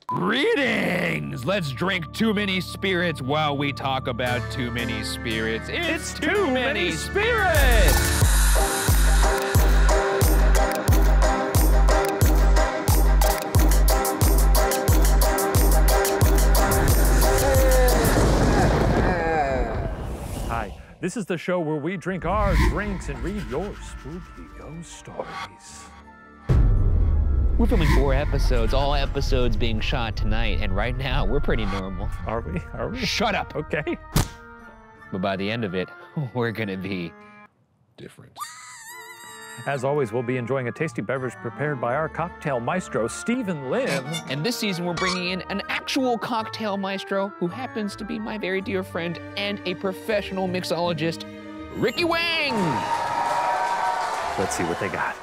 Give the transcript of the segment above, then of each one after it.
Greetings! Let's drink too many spirits while we talk about too many spirits. It's too many spirits! Hi, this is the show where we drink our drinks and read your spooky ghost stories. We're filming 4 episodes, all episodes being shot tonight, and right now, we're pretty normal. Are we? Are we? Shut up! Okay. But by the end of it, we're gonna be different. As always, we'll be enjoying a tasty beverage prepared by our cocktail maestro, Stephen Lim. And this season, we're bringing in an actual cocktail maestro who happens to be my very dear friend and a professional mixologist, Ricky Wang! Let's see what they got.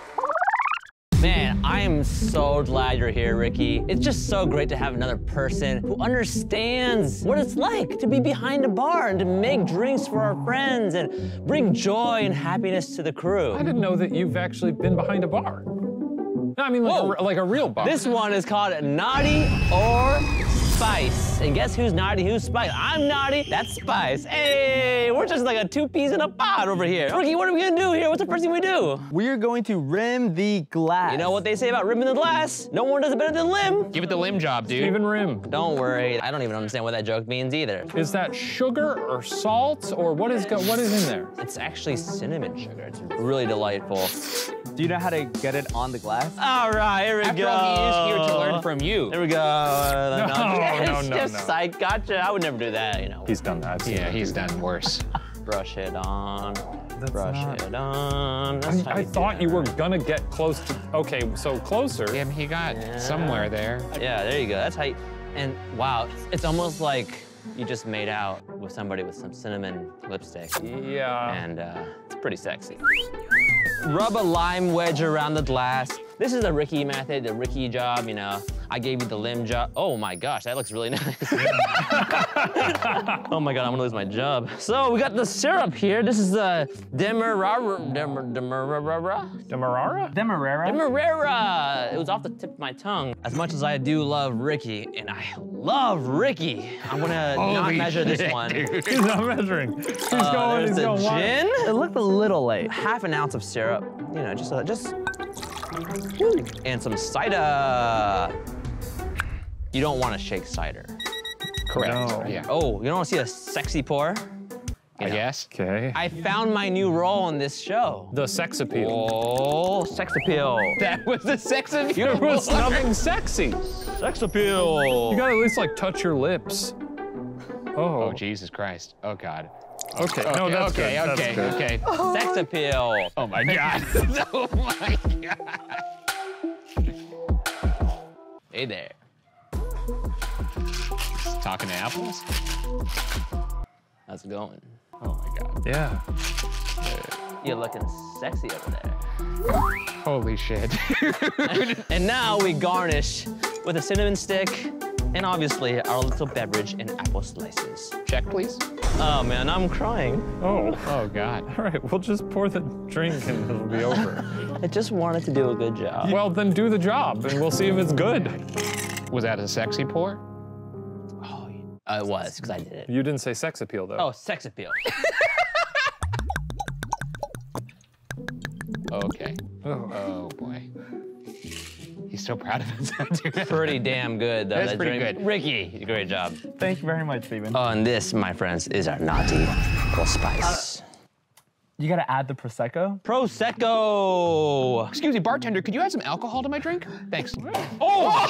Man, I am so glad you're here, Ricky. It's just so great to have another person who understands what it's like to be behind a bar and to make drinks for our friends and bring joy and happiness to the crew. I didn't know that you've actually been behind a bar. No, I mean like a real bar. This one is called Naughty or Spice. And guess who's naughty, who's spice? I'm naughty, that's spice. Hey, we're just like a 2 peas in a pod over here. Ricky, what are we gonna do here? What's the first thing we do? We're going to rim the glass. You know what they say about rimming the glass? No one does it better than Lim. Give it the Lim job, dude. Stephen Rim. Don't worry, I don't even understand what that joke means either. Is that sugar or salt or what is in there? It's actually cinnamon sugar. It's really delightful. Do you know how to get it on the glass? All right, here we After go. all, he is here to learn from you. Here we go. No, Just psych, gotcha. I would never do that, you know. He's done that. Yeah, he's done worse. Brush it on. Brush not- it on. That's how I do thought you that. were gonna get close to, okay, so closer. Yeah, he got somewhere there. Yeah, there you go. That's how you, and wow, it's almost like you just made out with somebody with some cinnamon lipstick. Yeah. And it's pretty sexy. Rub a lime wedge around the glass. This is the Ricky method, the Ricky job, you know. I gave you the Lim job. Oh my gosh, that looks really nice. Oh my God, I'm gonna lose my job. So we got the syrup here. This is the Demerara. Demerara. It was off the tip of my tongue. As much as I do love Ricky, and I love Ricky, I'm gonna not measure this one. He's not measuring. He's going, There's he's going. the gin. It looked a little late. Half an ounce of syrup, you know, just and some cider. You don't want to shake cider. Correct. No. Yeah. Oh, you don't want to see a sexy pour? I guess. Okay. I found my new role in this show. The sex appeal. Oh, sex appeal. That was the sex appeal. There was nothing sexy. Sex appeal. You gotta at least like touch your lips. Oh, Oh. Jesus Christ. Oh, God. Okay. No, that's okay, good. okay, That's good. okay. Sex appeal. Oh, my God. Oh, my God. Hey there. Talking to apples? How's it going? Oh, my God. Yeah. You're looking sexy over there. Holy shit. And now we garnish with a cinnamon stick and obviously our little beverage and apple slices. Check, please. Oh man, I'm crying. Oh. Oh, God. All right, we'll just pour the drink and it'll be over. I just wanted to do a good job. Well, then do the job and we'll see if it's good. Was that a sexy pour? Oh, it was, because I did it. You didn't say sex appeal, though. Oh, sex appeal. Okay. Oh. Oh, boy. He's so proud of himself, dude. Pretty damn good, though. That's that pretty drink. good. Ricky, great job. Thank you very much, Stephen. Oh, and this, my friends, is our naughty or spice. You gotta add the Prosecco. Prosecco! Excuse me, bartender, could you add some alcohol to my drink? Thanks. Oh!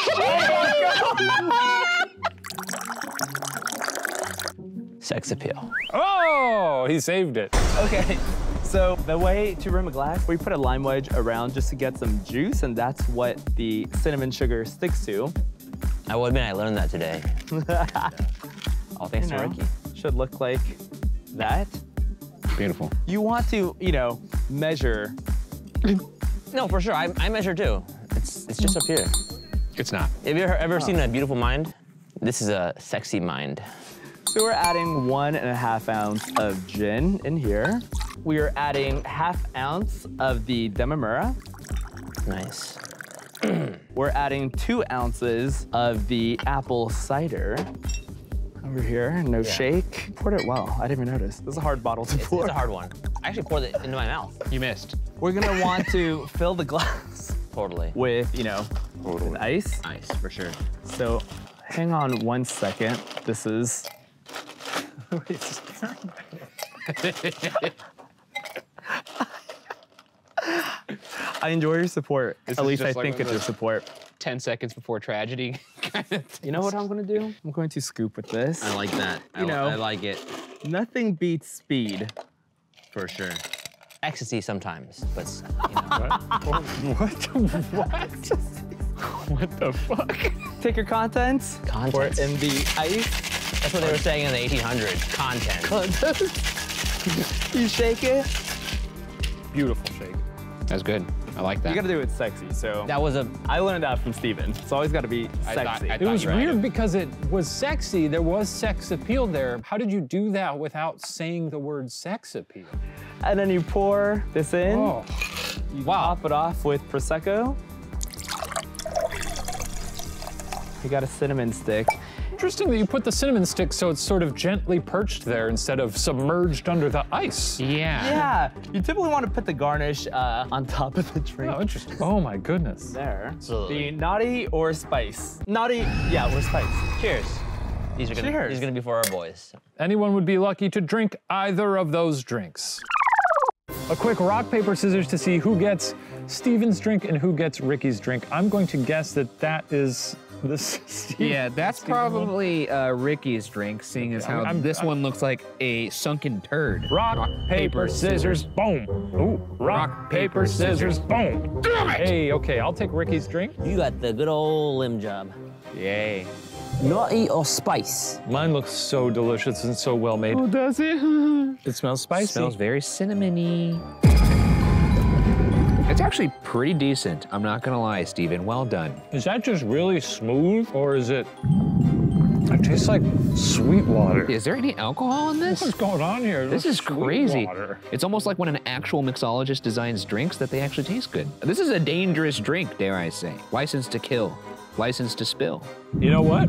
Sex appeal. Oh, he saved it. Okay, so the way to rim a glass, we put a lime wedge around just to get some juice, and that's what the cinnamon sugar sticks to. I will admit I learned that today. All thanks to Ricky. Should look like that. Beautiful. You want to, you know, measure. No, for sure, I measure too. It's just up here. It's not. Have you ever seen A Beautiful Mind? This is a sexy mind. So we're adding 1.5 ounce of gin in here. We are adding 1/2 ounce of the Demerara. Nice. We're adding 2 ounces of the apple cider. Over here, no shake. Poured it well, I didn't even notice. This is a hard bottle to pour. It's a hard one. I actually poured it into my mouth. You missed. We're gonna want to fill the glass Totally. with, you know, with ice. Ice, for sure. So hang on 1 second. This is, I enjoy your support. At least I think it's your support. 10 seconds before tragedy. You know what I'm gonna do? I'm going to scoop with this. I like that. You know. I like it. Nothing beats speed. For sure. Ecstasy sometimes, but you know. What? What the fuck? Take your contents, pour it Contents. in the ice. That's what they were saying in the 1800s. Content. You shake it. Beautiful shake. That's good. I like that. You gotta do it sexy, so. That was a. I learned that from Steven. It's always gotta be sexy. I It was you were weird because it was sexy. There was sex appeal there. How did you do that without saying the word sex appeal? And then you pour this in. Oh, You top it off with Prosecco. You got a cinnamon stick. interesting that you put the cinnamon stick so it's sort of gently perched there instead of submerged under the ice. Yeah. Yeah, you typically want to put the garnish on top of the drink. Oh, interesting. Oh my goodness. There. Absolutely. The naughty or spice? Naughty, yeah, or spice. Cheers. These are Cheers. gonna be for our boys. Anyone would be lucky to drink either of those drinks. A quick rock, paper, scissors to see who gets Steven's drink and who gets Ricky's drink. I'm going to guess that that is this. Yeah, that's probably Ricky's drink, seeing as how this one looks like a sunken turd. Rock, paper, scissors, boom. Ooh, rock, paper, scissors, boom. Damn it! Hey, okay, I'll take Ricky's drink. You got the good old limb job. Yay. Naughty or spice? Mine looks so delicious and so well made. Oh, does it? It smells spicy. Smells very cinnamony. It's actually pretty decent. I'm not gonna lie, Steven. Well done. Is that just really smooth, or is it? It tastes like sweet water. Is there any alcohol in this? What's going on here? This Looks is sweet crazy. water. It's almost like when an actual mixologist designs drinks that they actually taste good. This is a dangerous drink, dare I say. License to kill, license to spill. You know what?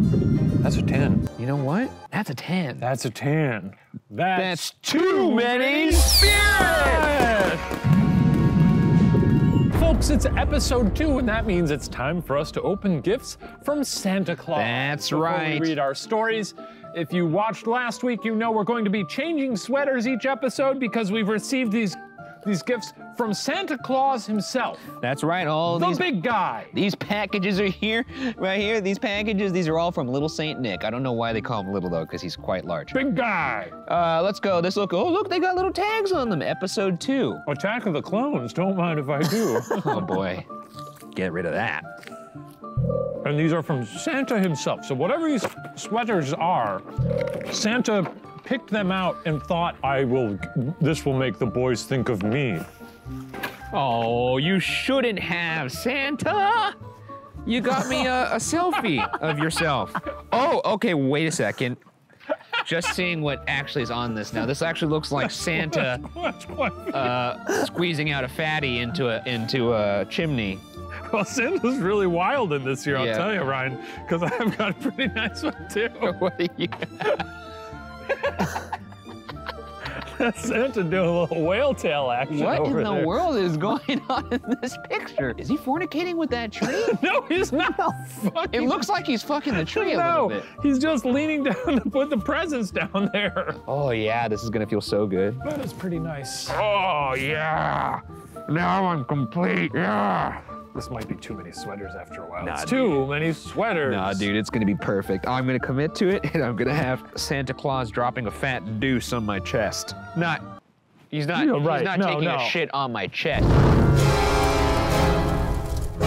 That's a 10. You know what? That's a 10. That's a 10. That's too many spirits! Folks, it's episode 2, and that means it's time for us to open gifts from Santa Claus. That's Before right. we read our stories. If you watched last week, you know we're going to be changing sweaters each episode because we've received these gifts from Santa Claus himself. That's right, all The these big guy. These packages are here, right here. These packages, these are all from Little Saint Nick. I don't know why they call him Little though, because he's quite large. Big guy. Let's go. Oh, look, they got little tags on them. Episode 2. Attack of the Clones, don't mind if I do. Oh boy, get rid of that. And these are from Santa himself. So whatever these sweaters are, Santa picked them out and thought, this will make the boys think of me. Oh, you shouldn't have, Santa. You got me a selfie of yourself. Oh, okay, wait a second. Just seeing what actually is on this now. This actually looks like Santa That's quite squeezing out a fatty into a chimney. Well, Santa's really wild in this year, I'll Yeah. tell you, Ryan, because I've got a pretty nice one too. What are you? That's Santa doing a little whale tail action What over in the there. world is going on in this picture? Is he fornicating with that tree? No, he's not. It looks like he's fucking the tree a little bit. He's just leaning down to put the presents down there. Oh yeah, this is gonna feel so good. That is pretty nice. Oh, yeah. Now I'm complete, yeah. This might be too many sweaters after a while. Nah, It's too many sweaters. Nah, dude, it's gonna be perfect. I'm gonna commit to it, and I'm gonna have Santa Claus dropping a fat deuce on my chest. He's not You're right. No, taking no. a shit on my chest.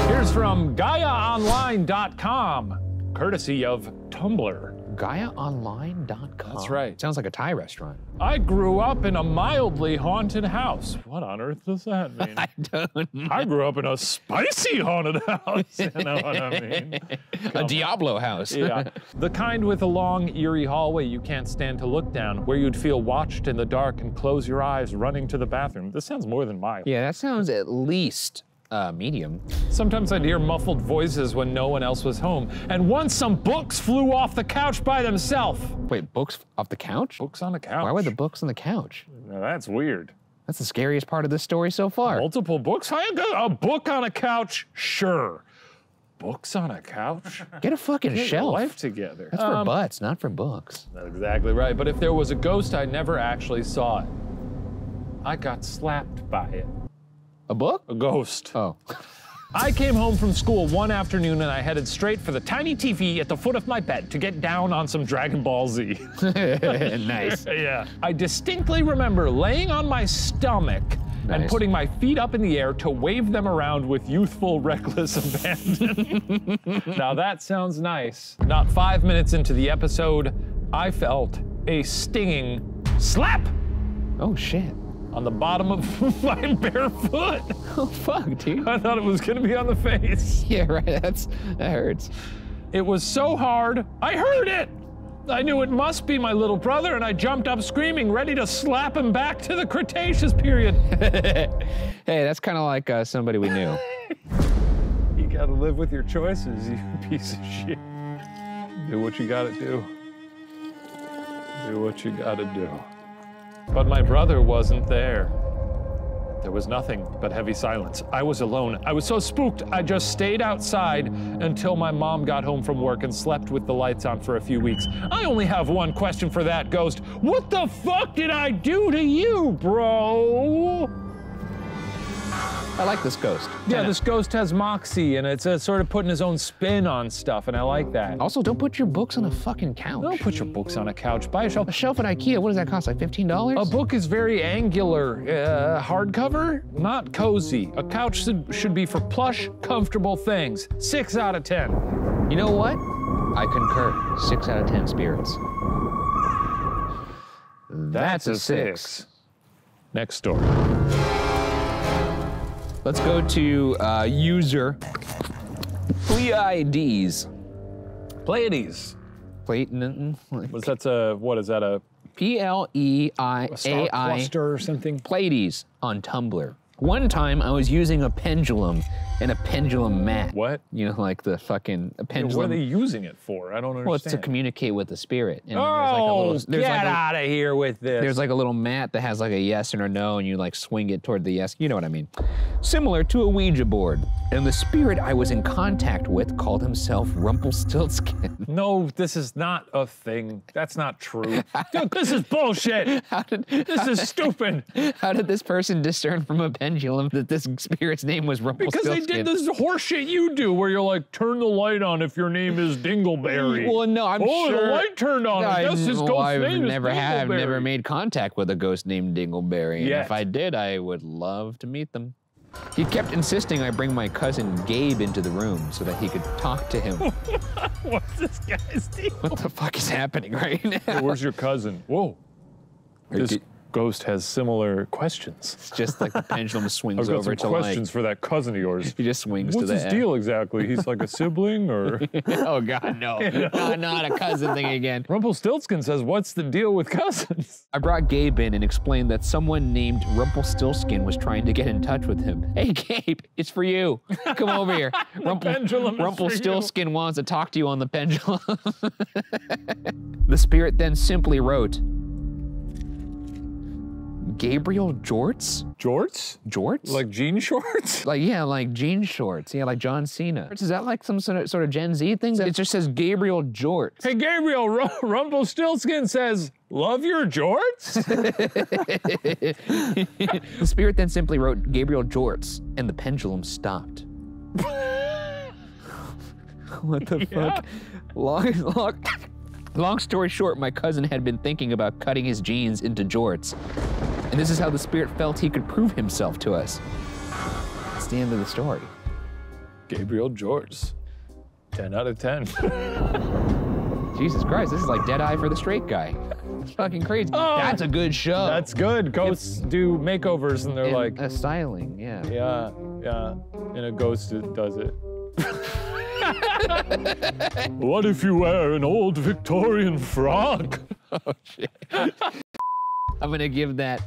Here's from GaiaOnline.com, courtesy of Tumblr. GaiaOnline.com. That's right. Sounds like a Thai restaurant. I grew up in a mildly haunted house. What on earth does that mean? I don't know. I grew up in a spicy haunted house. You know what I mean? A Diablo house. Yeah. The kind with a long, eerie hallway you can't stand to look down, where you'd feel watched in the dark and close your eyes running to the bathroom. This sounds more than mild. Yeah, that sounds at least medium. Sometimes I'd hear muffled voices when no one else was home. And once some books flew off the couch by themselves. Wait, books off the couch? Books on the couch. Why were the books on the couch? Now that's weird. That's the scariest part of this story so far. Multiple books? A book on a couch? Sure. Books on a couch? Get a fucking Get your shelf. life together. That's for butts, not for books. That's exactly right. But if there was a ghost, I never actually saw it. I got slapped by it. A book? A ghost. Oh. I came home from school one afternoon and I headed straight for the tiny TV at the foot of my bed to get down on some Dragon Ball Z. Nice. Yeah. I distinctly remember laying on my stomach and Nice. putting my feet up in the air to wave them around with youthful, reckless abandon. Now that sounds nice. Not 5 minutes into the episode, I felt a stinging slap Oh, shit. on the bottom of my bare foot. Oh, fuck, dude. I thought it was gonna be on the face. Yeah, right, that hurts. It was so hard, I heard it. I knew it must be my little brother, and I jumped up screaming, ready to slap him back to the Cretaceous period. Hey, that's kind of like somebody we knew. You gotta live with your choices, you piece of shit. Do what you gotta do. Do what you gotta do. But my brother wasn't there. There was nothing but heavy silence. I was alone. I was so spooked, I just stayed outside until my mom got home from work and slept with the lights on for a few weeks. I only have one question for that ghost. What the fuck did I do to you, bro? I like this ghost. Yeah, this ghost has moxie, and it's sort of putting his own spin on stuff, and I like that. Also, don't put your books on a fucking couch. Don't put your books on a couch. Buy a shelf. A shelf at IKEA, what does that cost, like $15? A book is very angular. Hardcover, not cozy. A couch should be for plush, comfortable things. 6 out of 10. You know what? I concur. 6 out of 10 spirits. That's a 6. Next story. Let's go to user Pleiades. Pleiades. What's What is that, a star Pleiades. cluster or something? Pleiades on Tumblr. One time I was using a pendulum and a pendulum mat. What? You know, like the fucking a What are pendulum. they using it for? I don't understand. Well, it's to communicate with the spirit. And Oh, there's get like a, out of here with this. There's like a little mat that has like a yes and a no, and you like swing it toward the yes. You know what I mean? Similar to a Ouija board. And the spirit I was in contact with called himself Rumpelstiltskin. No, this is not a thing. That's not true. Dude, this is bullshit. This is stupid. How did this person discern from a pendulum that this spirit's name was Because Rumpelstiltskin? they did this horseshit you do, where you're like, turn the light on if your name is Dingleberry. Well, no, I'm oh, sure. the light turned on. I guess his ghost I've name never is have Dingleberry. never made contact with a ghost named Dingleberry. And Yet. if I did, I would love to meet them. He kept insisting I bring my cousin Gabe into the room so that he could talk to him. What's this guy's deal? What the fuck is happening right now? Hey, where's your cousin? Whoa. This ghost has similar questions. It's just like the pendulum swings I've got over some to questions for that cousin of yours. He just swings What's to his the deal exactly? He's like a sibling or? Oh God, no. Not a cousin thing again. Rumpelstiltskin says, what's the deal with cousins? I brought Gabe in and explained that someone named Rumpelstiltskin was trying to get in touch with him. Hey Gabe, it's for you. Come over here. pendulum is for you. Rumpelstiltskin wants to talk to you on the pendulum. The spirit then simply wrote, Gabriel Jorts? Jorts? Jorts? Like jean shorts? Like, yeah, like jean shorts. Yeah, like John Cena. Is that like some sort of Gen Z thing? It just says Gabriel Jorts. Hey, Gabriel, Rumpelstiltskin says, love your jorts? The spirit then simply wrote Gabriel Jorts, and the pendulum stopped. What the fuck? Long story short, my cousin had been thinking about cutting his jeans into jorts. And this is how the spirit felt he could prove himself to us. That's the end of the story. Gabriel Jorts. 10 out of 10. Jesus Christ, this is like Deadeye for the straight guy. It's fucking crazy. Oh, that's a good show. That's good. Ghosts do makeovers and they're like... styling, yeah. Yeah. And a ghost does it. What if you wear an old Victorian frock? Oh, shit. I'm gonna give that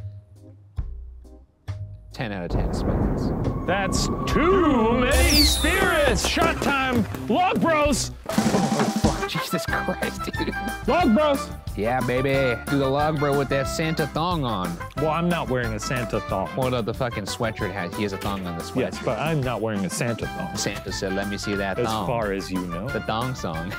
10 out of 10 spirits. That's too many spirits! Shot time! Log bros! Oh, fuck, Jesus Christ, dude. Log bros! Yeah, baby. Do the log bro with that Santa thong on. Well, I'm not wearing a Santa thong. What the fucking sweatshirt has? He has a thong on the sweatshirt. Yes, but I'm not wearing a Santa thong. Santa said, let me see that As thong. far as you know. The thong song.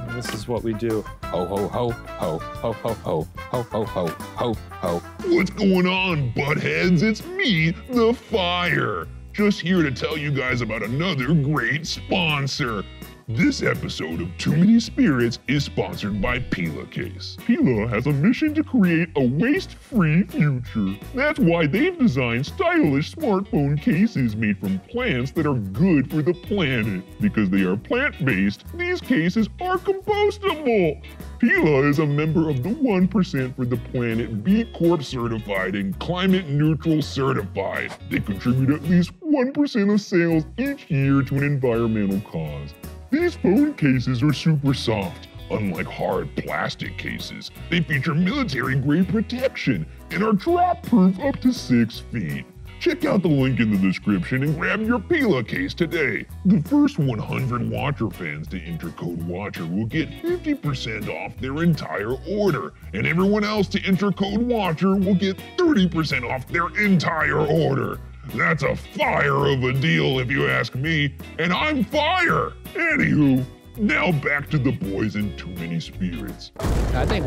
This is what we do. Ho, ho, ho, ho, ho, ho, ho, ho, ho, ho, ho, ho. What's going on, buttheads? It's me, the Fire. Just here to tell you guys about another great sponsor. This episode of Too Many Spirits is sponsored by Pila Case. Pila has a mission to create a waste-free future. That's why they've designed stylish smartphone cases made from plants that are good for the planet. Because they are plant-based, these cases are compostable. Pila is a member of the 1% for the Planet, B Corp certified, and climate neutral certified. They contribute at least 1% of sales each year to an environmental cause. These phone cases are super soft. Unlike hard plastic cases, they feature military-grade protection and are drop-proof up to 6 feet. Check out the link in the description and grab your Pila case today. The first 100 Watcher fans to enter code WATCHER will get 50% off their entire order, and everyone else to enter code WATCHER will get 30% off their entire order. That's a fire of a deal if you ask me, and I'm Fire! Anywho, now back to the boys in Too Many Spirits. I think.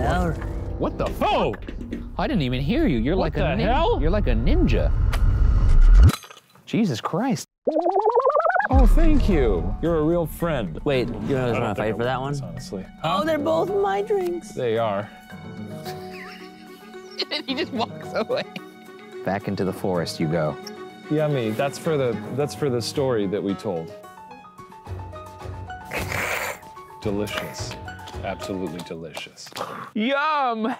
What the fuck? Oh! I didn't even hear you. You're like What a the hell? You're like a ninja. Jesus Christ. Oh, thank you. You're a real friend. Wait, you guys I don't want to think fight for that one? this, honestly. Oh, they're both my drinks. They are. And he just walks away. Back into the forest you go. Yummy. That's for the story that we told. Delicious. Absolutely delicious. Yum!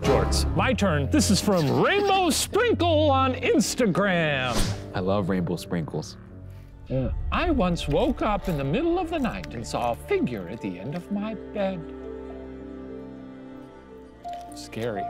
Jorts, my turn. This is from Rainbow Sprinkle on Instagram. I love rainbow sprinkles. I once woke up in the middle of the night and saw a figure at the end of my bed. Scary.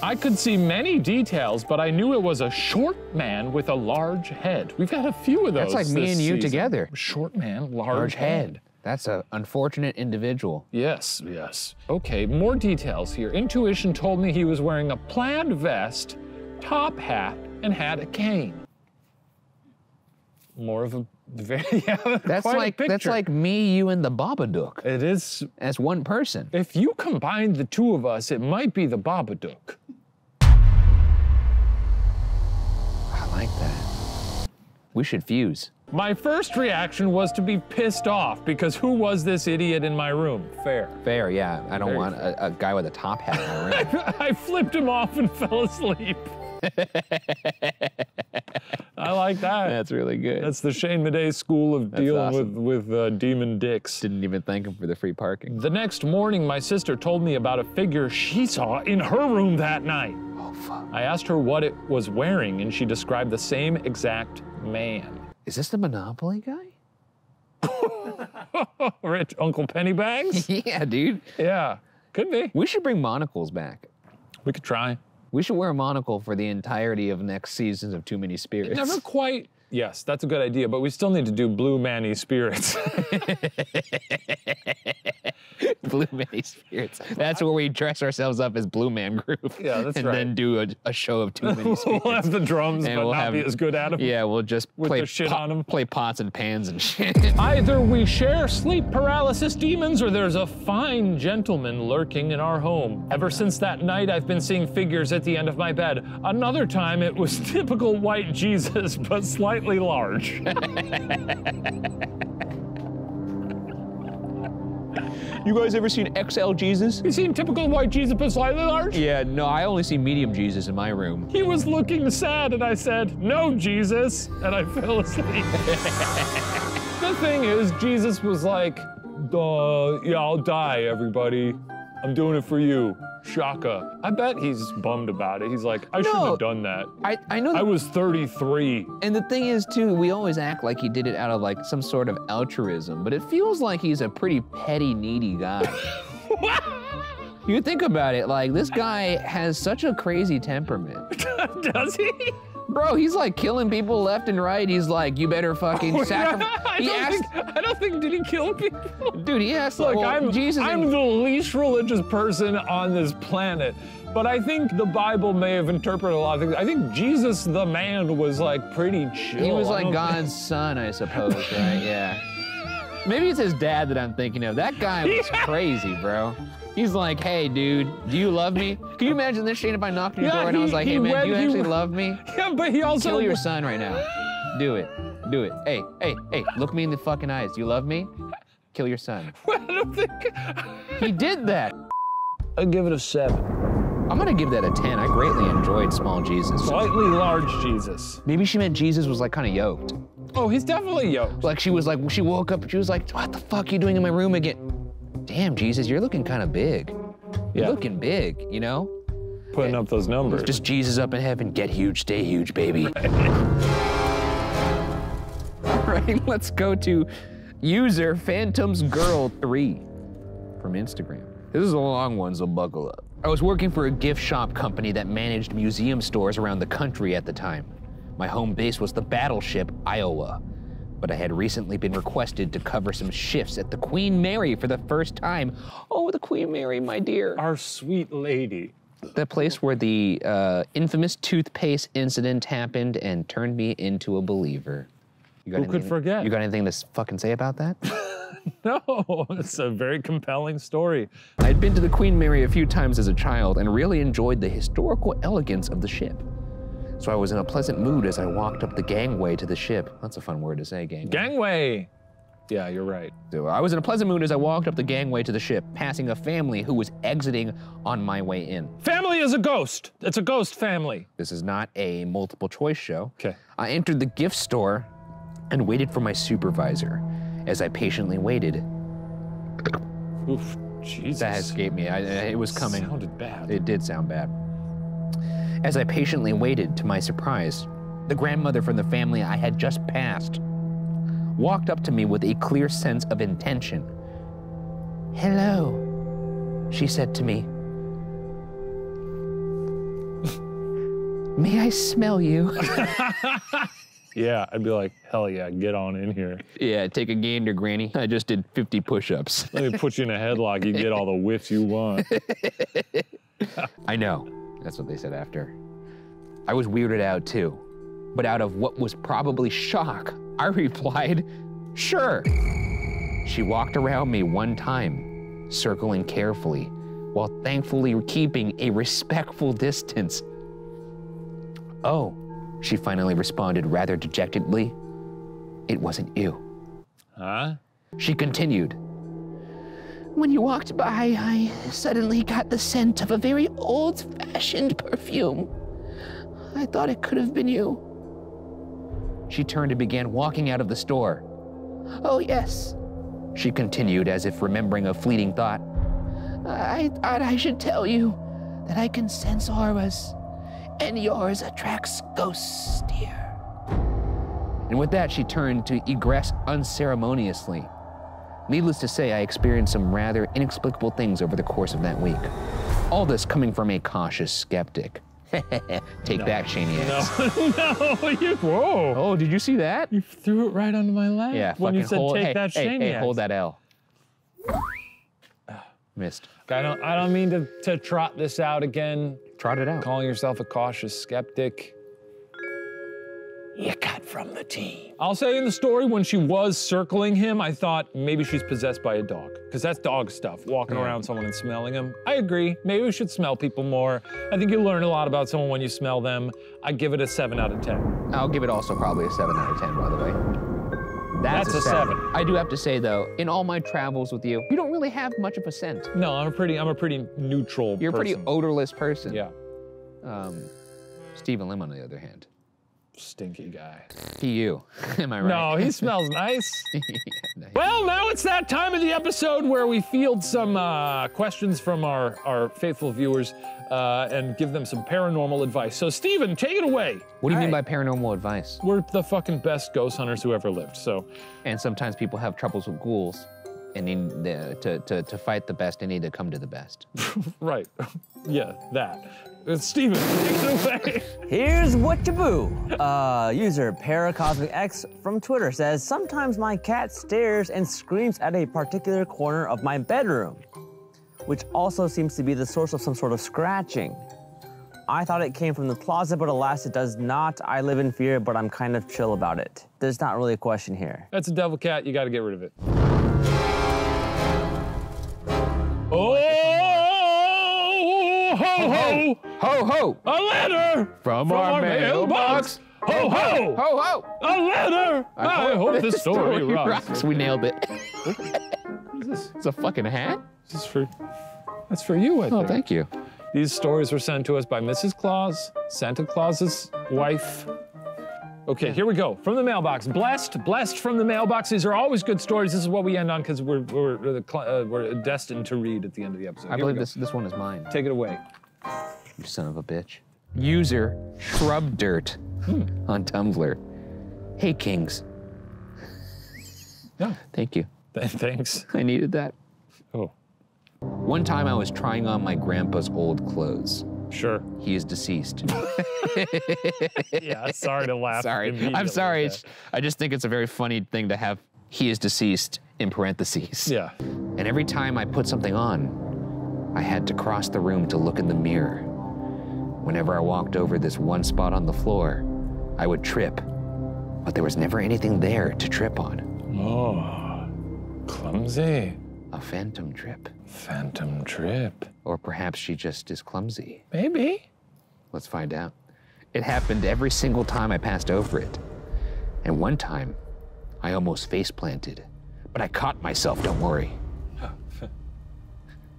I could see many details, but I knew it was a short man with a large head. We've got a few of those. That's like me this and you season. together. Short man, large, Large head. That's an unfortunate individual. Yes, yes. Okay, more details here. Intuition told me he was wearing a plaid vest, top hat, and had a cane. More of a very, That's like me, you, and the Babadook It is. as one person. If you combine the two of us, it might be the Babadook. I like that. We should fuse. My first reaction was to be pissed off because who was this idiot in my room? Fair. Fair, yeah. I don't Very want a guy with a top hat in my room. I flipped him off and fell asleep. I like that. That's really good. That's the Shane Madej school of dealing awesome. with demon dicks. Didn't even thank him for the free parking. The next morning, my sister told me about a figure she saw in her room that night. Oh, fuck. I asked her what it was wearing, and she described the same exact man. Is this the Monopoly guy? Rich Uncle Pennybags? Yeah, dude. Yeah, could be. We should bring monocles back. We could try. We should wear a monocle for the entirety of next seasons of Too Many Spirits. Never quite. Yes, that's a good idea, but we still need to do Blue Manny Spirits. Blue Many Spirits. That's where we dress ourselves up as Blue Man Group. Yeah, that's and right. then do a show of Too Many Spirits. We'll have the drums, And but we'll not have- be as good at them. Yeah, we'll just With play the shit on 'em. play pots and pans and shit. Either we share sleep paralysis demons or there's a fine gentleman lurking in our home. Ever since that night, I've been seeing figures at the end of my bed. Another time, it was typical white Jesus, but slightly large. You guys ever seen XL Jesus? You seen typical white Jesus, but slightly large? Yeah, no, I only see medium Jesus in my room. He was looking sad, and I said, "No, Jesus," and I fell asleep. The thing is, Jesus was like, yeah, I'll die, everybody. I'm doing it for you. Shaka. I bet he's bummed about it. He's like, I shouldn't have done that. I know. I was 33. And the thing is, too, we always act like he did it out of like some sort of altruism, but it feels like he's a pretty petty, needy guy. You think about it, like this guy has such a crazy temperament. Does he? Bro, he's like killing people left and right. He's like, you better fucking sacrifice. I don't think, did he kill people? Dude, he asked, Look, well, I'm Jesus. the least religious person on this planet, but I think the Bible may have interpreted a lot of things. I think Jesus, the man, was like pretty chill. He was like God's son, I suppose, right? Yeah. Maybe it's his dad that I'm thinking of. That guy was crazy, bro. He's like, hey, dude, do you love me? Can you imagine this, Shane, if I knocked on your door and I was like, hey, man, do you actually love me? Yeah, but he also— Kill your son right now. Do it. Do it. Hey, hey, hey, look me in the fucking eyes. Do you love me? Kill your son. I don't think— He did that. I'd give it a 7. I'm gonna give that a 10. I greatly enjoyed Small Jesus. Slightly large Jesus. Maybe she meant Jesus was like kind of yoked. Oh, he's definitely yoked. Like she woke up and she was like, what the fuck are you doing in my room again? Damn, Jesus, you're looking kind of big. You're looking big, you know? Putting up those numbers. Just Jesus up in heaven, get huge, stay huge, baby. All right, let's go to user Phantom's Girl 3 from Instagram. This is a long one, so buckle up. I was working for a gift shop company that managed museum stores around the country at the time. My home base was the battleship Iowa, but I had recently been requested to cover some shifts at the Queen Mary for the first time. Oh, the Queen Mary, my dear. Our sweet lady. The place where the infamous toothpaste incident happened and turned me into a believer. Who could forget? You got anything to fucking say about that? No, it's a very compelling story. I'd been to the Queen Mary a few times as a child and really enjoyed the historical elegance of the ship. So I was in a pleasant mood as I walked up the gangway to the ship. That's a fun word to say, gangway. Gangway. Yeah, you're right. So I was in a pleasant mood as I walked up the gangway to the ship, passing a family who was exiting on my way in. Family is a ghost. It's a ghost family. This is not a multiple choice show. Okay. I entered the gift store and waited for my supervisor. As I patiently waited. Oof, Jesus. That escaped me. It was coming. It sounded bad. It did sound bad. As I patiently waited, to my surprise, the grandmother from the family I had just passed walked up to me with a clear sense of intention. Hello, she said to me. May I smell you? Yeah, I'd be like, hell yeah, get on in here. Yeah, take a gander, Granny. I just did 50 push-ups. Let me put you in a headlock, you get all the whiffs you want. I know, that's what they said after. I was weirded out too, but out of what was probably shock, I replied, sure. She walked around me one time, circling carefully, while thankfully keeping a respectful distance. Oh, she finally responded rather dejectedly. It wasn't you. Huh? She continued. When you walked by, I suddenly got the scent of a very old-fashioned perfume. I thought it could have been you. She turned and began walking out of the store. Oh, yes, she continued as if remembering a fleeting thought. I thought I should tell you that I can sense auras, and yours attracts ghosts, dear. And with that, she turned to egress unceremoniously. Needless to say, I experienced some rather inexplicable things over the course of that week. All this coming from a cautious skeptic. Take that, Shaniacs. No, you, whoa. Oh, did you see that? You threw it right onto my lap. Yeah, when you said take that, hey, Shaniacs. hold that L. Missed. I don't mean to trot this out again. Trot it out. Calling yourself a cautious skeptic. You cut from the team. I'll say in the story, when she was circling him, I thought maybe she's possessed by a dog, because that's dog stuff, walking around someone and smelling them. I agree, maybe we should smell people more. I think you learn a lot about someone when you smell them. I give it a 7 out of 10. I'll give it also probably a 7 out of 10, by the way. That's a 7. I do have to say though, in all my travels with you, you don't really have much of a scent. No, I'm a pretty neutral You're a person. pretty odorless person. Yeah. Stephen Lim, on the other hand. stinky guy. To you. Am I right? No, he smells nice. Nice. Well, now it's that time of the episode where we field some questions from our faithful viewers and give them some paranormal advice. So, Steven, take it away. What do you mean by paranormal advice? We're the fucking best ghost hunters who ever lived, so. And sometimes people have troubles with ghouls, and need to fight the best, they need to come to the best. Right. Yeah, that. Steven, take it away. Here's what to boo. User ParaCosmicX from Twitter says, sometimes my cat stares and screams at a particular corner of my bedroom, which also seems to be the source of some sort of scratching. I thought it came from the closet, but alas, it does not. I live in fear, but I'm kind of chill about it. There's not really a question here. That's a devil cat, you gotta get rid of it. Oh, ho, ho! Ho, ho! A letter From our mailbox. Ho, ho! Ho, ho! A letter! I hope this story rocks. We nailed it. What is this? It's a fucking hat? This is for, that's for you, I think. Oh, thank you. These stories were sent to us by Mrs. Claus, Santa Claus's wife. Okay, here we go. From the mailbox. Blessed from the mailbox. These are always good stories. This is what we end on because we're destined to read at the end of the episode. I believe this one is mine. Take it away. You son of a bitch. User Shrub Dirt on Tumblr. Hey, Kings. Yeah. Thank you. Thanks. I needed that. Oh. One time I was trying on my grandpa's old clothes. Sure. He is deceased. Yeah, sorry to laugh. Sorry. I'm sorry. I just think it's a very funny thing to have he is deceased in parentheses. Yeah. And every time I put something on, I had to cross the room to look in the mirror. Whenever I walked over this one spot on the floor, I would trip, but there was never anything there to trip on. Oh, clumsy. A phantom trip. Phantom trip. Or perhaps she just is clumsy. Maybe. Let's find out. It happened every single time I passed over it. And one time, I almost face planted, but I caught myself, don't worry.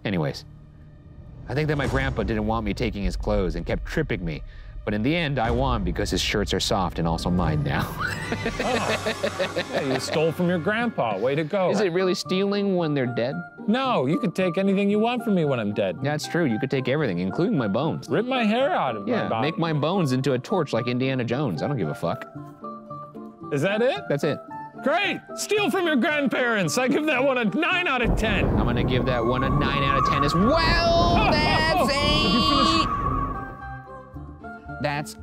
Anyways, I think that my grandpa didn't want me taking his clothes and kept tripping me. But in the end, I won because his shirts are soft and also mine now. Hey, you stole from your grandpa. Way to go. Is it really stealing when they're dead? No, you could take anything you want from me when I'm dead. That's true. You could take everything, including my bones. Rip my hair out of my body. Make my bones into a torch like Indiana Jones. I don't give a fuck. Is that it? That's it. Great! Steal from your grandparents. I give that one a 9 out of 10. I'm gonna give that one a 9 out of 10 as well. That's That's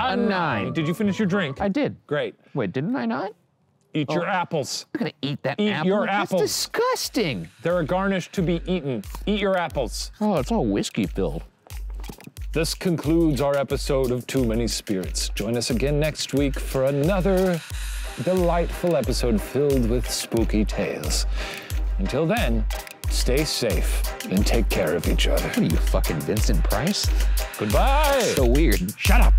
a 9. Did you finish your drink? I did. Great. Wait, didn't I not? Eat your apples. I'm gonna eat that Eat apple. your That's apples. disgusting. They're a garnish to be eaten. Eat your apples. Oh, it's all whiskey filled. This concludes our episode of Too Many Spirits. Join us again next week for another delightful episode filled with spooky tales. Until then, stay safe and take care of each other. What are you, fucking Vincent Price? Goodbye. So weird. Shut up.